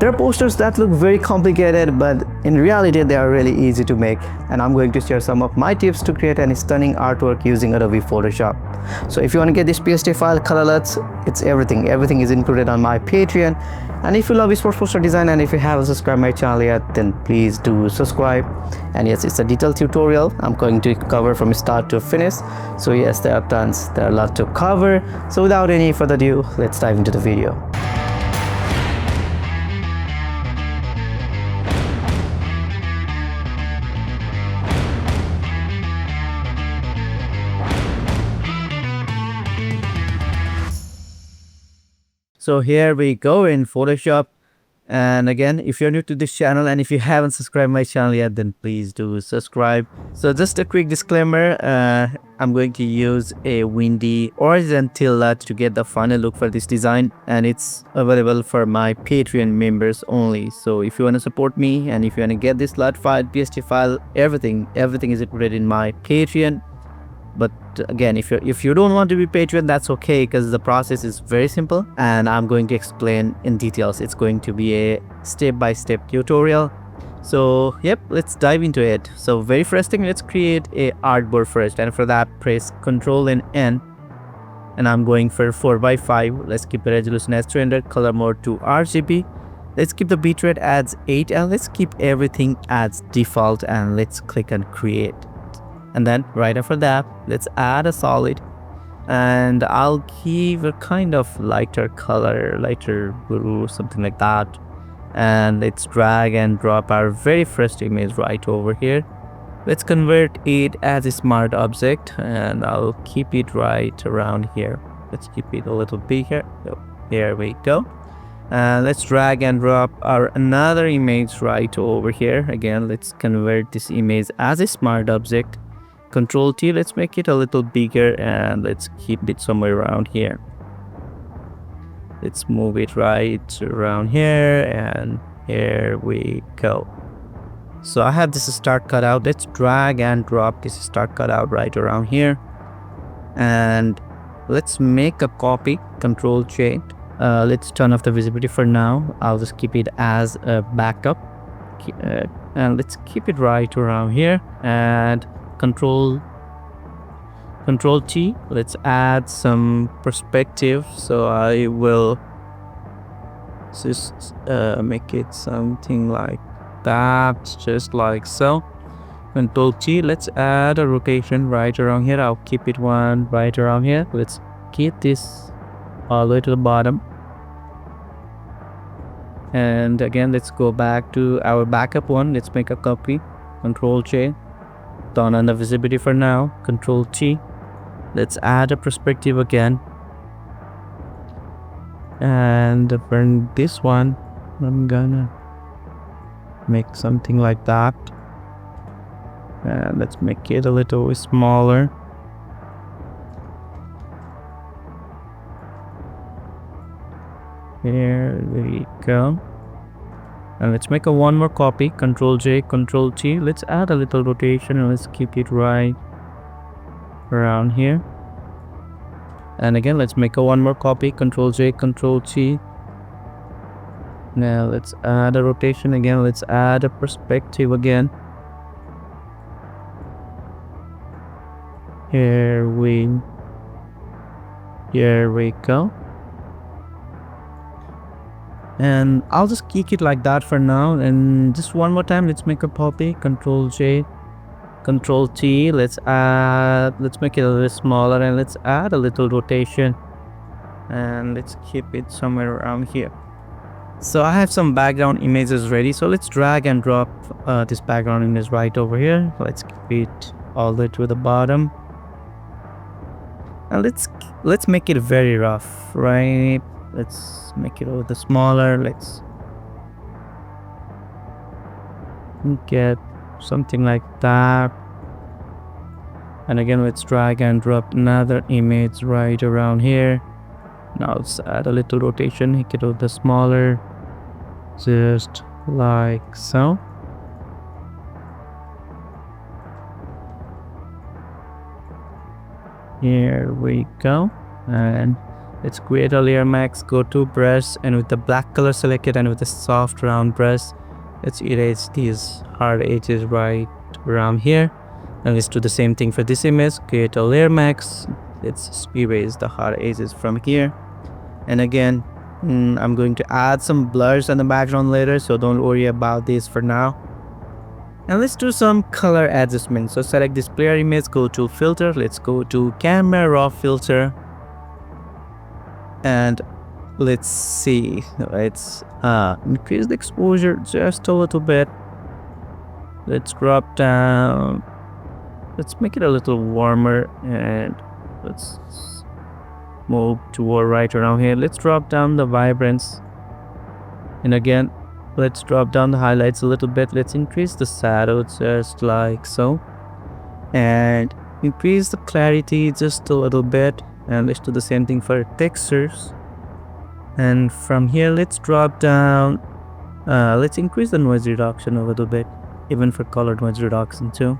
There are posters that look very complicated, but in reality they are really easy to make, and I'm going to share some of my tips to create any stunning artwork using Adobe Photoshop. So if you want to get this PSD file, color LUTs, it's everything is included on my Patreon. And if you love sports poster design, and if you haven't subscribed my channel yet, then please do subscribe. And yes, it's a detailed tutorial I'm going to cover from start to finish. So yes, there are a lot to cover. So without any further ado, let's dive into the video. So here we go in Photoshop. And again, if you're new to this channel and if you haven't subscribed my channel yet, then please do subscribe. So just a quick disclaimer, I'm going to use a windy horizontal LUT to get the final look for this design, and it's available for my Patreon members only. So if you want to support me and if you want to get this LUT file, PSD file, everything is included in my Patreon. But again, if you don't want to be Patreon, that's okay, because the process is very simple and I'm going to explain in details. It's going to be a step-by-step tutorial. So yep, let's dive into it. So very first thing, let's create a artboard first, and for that press Ctrl and N, and I'm going for 4x5. Let's keep the resolution as 300, color mode to RGB. Let's keep the bitrate as 8, and let's keep everything as default, and let's click on create. And then right after that, let's add a solid, and I'll give a kind of lighter color, lighter blue, something like that. And let's drag and drop our very first image right over here. Let's convert it as a smart object, and I'll keep it right around here. Let's keep it a little bigger. So there we go. And let's drag and drop our another image right over here. Again, let's convert this image as a smart object. Ctrl T, let's make it a little bigger, and let's keep it somewhere around here. Let's move it right around here, and here we go. So I have this start cutout. Let's drag and drop this start cutout right around here, and let's make a copy. Ctrl J. Let's turn off the visibility for now. I'll just keep it as a backup, and let's keep it right around here, and Control T. Let's add some perspective. So I will just make it something like that, just like so. Control T. Let's add a rotation right around here. I'll keep it one right around here. Let's keep this all the way to the bottom. And again, let's go back to our backup one. Let's make a copy. Control J. Turn on the visibility for now. Control T. Let's add a perspective again, and for this one I'm gonna make something like that, and let's make it a little smaller. Here we go. And let's make one more copy. Control J, Control T. Let's add a little rotation, and let's keep it right around here. And again, let's make one more copy. Control J, Control T. Now let's add a rotation again. Let's add a perspective again. Here we go. And I'll just keep it like that for now. And just one more time, let's make a copy. Control J, Control T. Let's make it a little smaller, and let's add a little rotation, and let's keep it somewhere around here. So I have some background images ready, so let's drag and drop this background image right over here. Let's keep it all the way to the bottom, and let's make it very rough, right? Let's make it a little smaller. Let's get something like that. And again, let's drag and drop another image right around here. Now let's add a little rotation, make it a little smaller, just like so. Here we go. And Let's create a layer mask, go to brush, and with the black color selected and with the soft round brush, let's erase these hard edges right around here. And let's do the same thing for this image, create a layer mask. Let's erase the hard edges from here. And again, I'm going to add some blurs on the background later, so don't worry about this for now. And let's do some color adjustments. So select this player image, go to filter, let's go to camera raw filter, and let's see, let's increase the exposure just a little bit. Let's drop down, let's make it a little warmer, and let's move toward right around here. Let's drop down the vibrance, and again let's drop down the highlights a little bit. Let's increase the shadow just like so, and increase the clarity just a little bit. And let's do the same thing for textures. And from here, let's drop down, let's increase the noise reduction a little bit, even for color noise reduction too.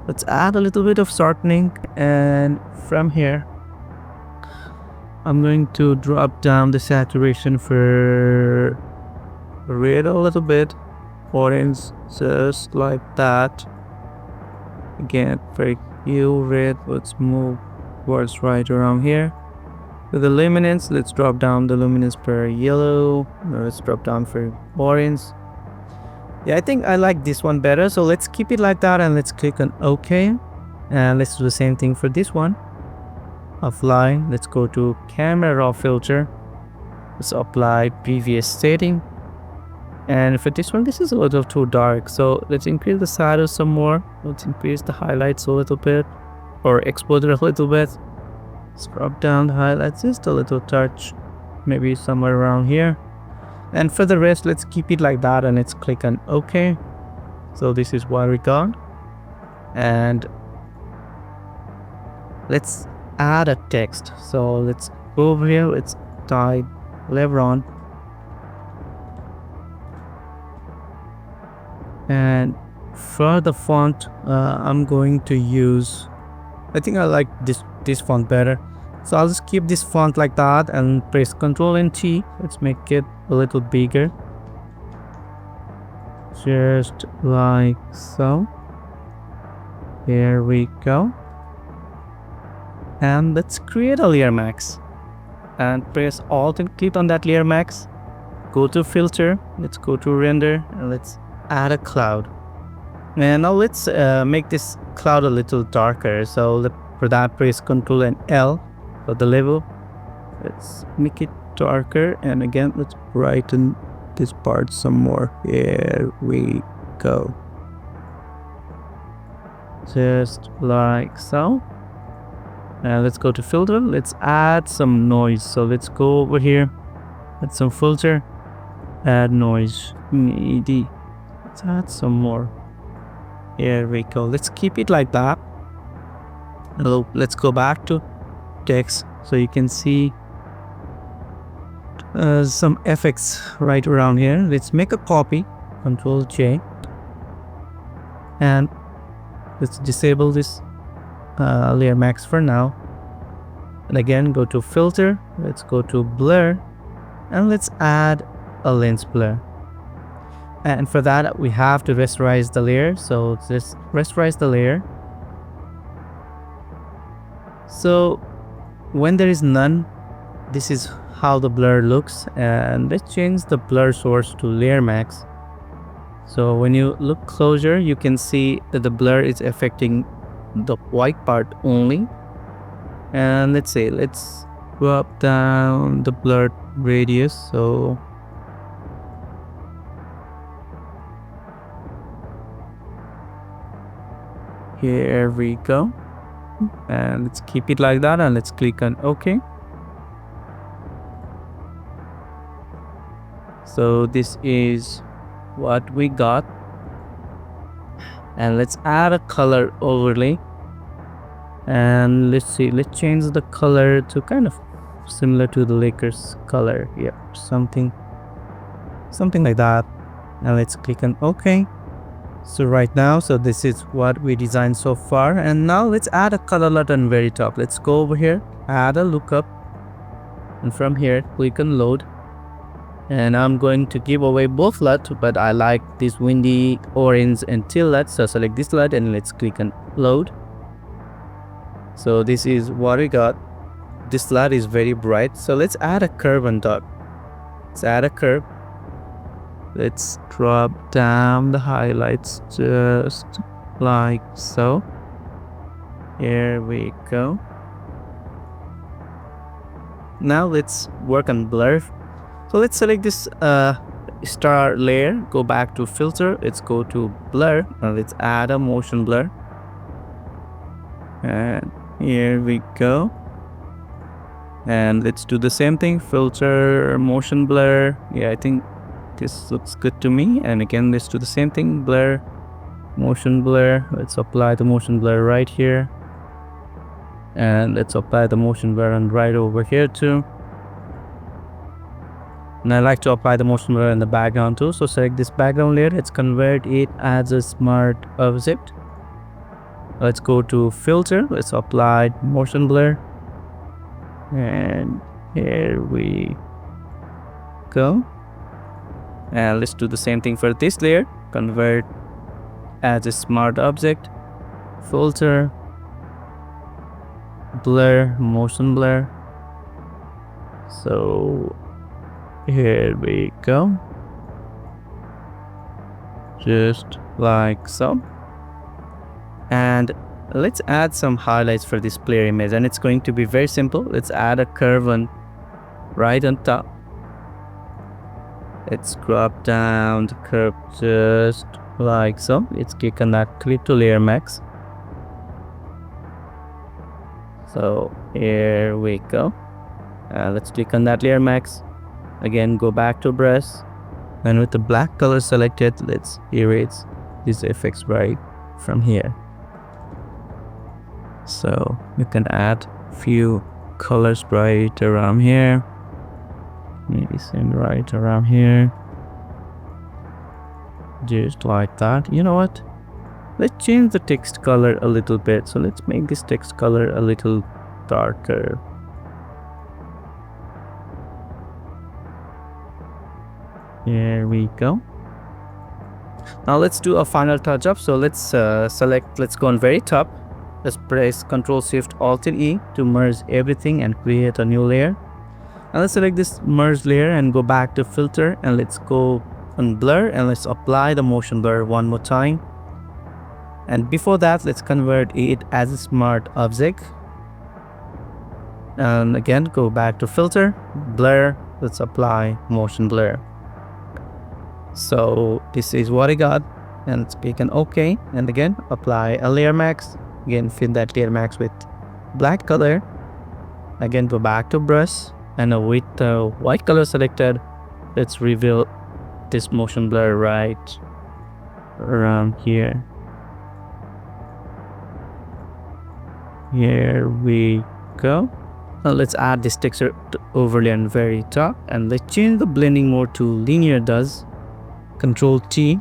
Let's add a little bit of shortening, and from here I'm going to drop down the saturation for red a little bit, orange just like that. Again, for hue red, let's move towards right around here. For the luminance, let's drop down the luminance per yellow. Let's drop down for orange. Yeah, I think I like this one better, so let's keep it like that, and let's click on OK. And let's do the same thing for this one. Apply, let's go to camera raw filter, let's apply previous setting. And for this one, this is a little too dark, so let's increase the shadow some more. Let's increase the highlights a little bit, or exposure a little bit. Let's drop down the highlights just a little touch, maybe somewhere around here. And for the rest, let's keep it like that, and let's click on OK. So this is what we got. And let's add a text. So let's go over here, let's type Lebron. And for the font, I'm going to use, I think I like this font better, so I'll just keep this font like that and press Ctrl and T. Let's make it a little bigger, just like so. Here we go. And let's create a layer mask, and press Alt and click on that layer mask. Go to filter, let's go to render, and let's add a cloud. And now let's make this cloud a little darker. So for that, press Ctrl and L for the level. Let's make it darker, and again let's brighten this part some more. Here we go, just like so. And let's go to filter, let's add some noise. So let's go over here, add some filter, add noise, ED. Let's add some more. Here we go. Let's keep it like that. Let's go back to text, so you can see some effects right around here. Let's make a copy, Ctrl J, and let's disable this layer mask for now. And again, go to filter, let's go to blur, and let's add a lens blur. And for that, we have to rasterize the layer. So just rasterize the layer. So when there is none, this is how the blur looks. And let's change the blur source to layer mask. So when you look closer, you can see that the blur is affecting the white part only. And let's say, let's drop down the blur radius. So here we go, and let's keep it like that, and let's click on OK. So this is what we got, and let's add a color overlay. And let's see, let's change the color to kind of similar to the Lakers color. Yep, something like that. And let's click on OK. So right now, so this is what we designed so far. And now let's add a color LUT on very top. Let's go over here, add a lookup, and from here click on load. And I'm going to give away both LUT, but I like this windy orange and teal LUT, so select this LUT and let's click on load. So this is what we got. This LUT is very bright, so let's add a curve on top. Let's add a curve. Let's drop down the highlights just like so. Here we go. Now let's work on blur. So let's select this star layer, go back to filter, let's go to blur, and let's add a motion blur. And here we go. And let's do the same thing, filter, motion blur. Yeah, I think this looks good to me. And again, let's do the same thing, blur, motion blur. Let's apply the motion blur right here. And let's apply the motion blur and right over here too. And I like to apply the motion blur in the background too. So select this background layer, let's convert it as a smart object. Let's go to filter, let's apply motion blur. And here we go. And let's do the same thing for this layer, convert as a smart object, filter, blur, motion blur. So here we go, just like so. And let's add some highlights for this player image, and it's going to be very simple. Let's add a curve on right on top. Let's drop down the curve just like so. Let's click on that, click to layer max. So here we go. Let's click on that layer max. Again, go back to brush, and with the black color selected, let's erase these effects right from here. So you can add few colors right around here, maybe same right around here, just like that. You know what, let's change the text color a little bit. So let's make this text color a little darker. Here we go. Now let's do a final touch up. So let's let's go on very top. Let's press Ctrl Shift Alt and E to merge everything and create a new layer. And let's select this merge layer and go back to filter, and let's go on blur, and let's apply the motion blur one more time. And before that, let's convert it as a smart object. And again, go back to filter, blur, let's apply motion blur. So this is what I got, and let's click on OK, and again apply a layer max. Again, fill that layer max with black color. Again, go back to brush, and with the white color selected, let's reveal this motion blur right around here. Here we go. Now let's add this texture overlay on very top, and let's change the blending mode to linear does. Control T.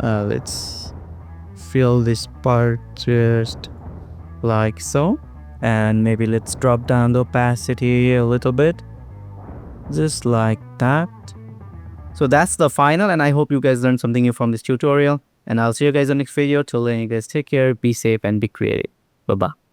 Let's fill this part just like so, and maybe let's drop down the opacity a little bit, just like that. So that's the final, and I hope you guys learned something new from this tutorial, and I'll see you guys in the next video. Till then, you guys take care, be safe, and be creative. Bye bye.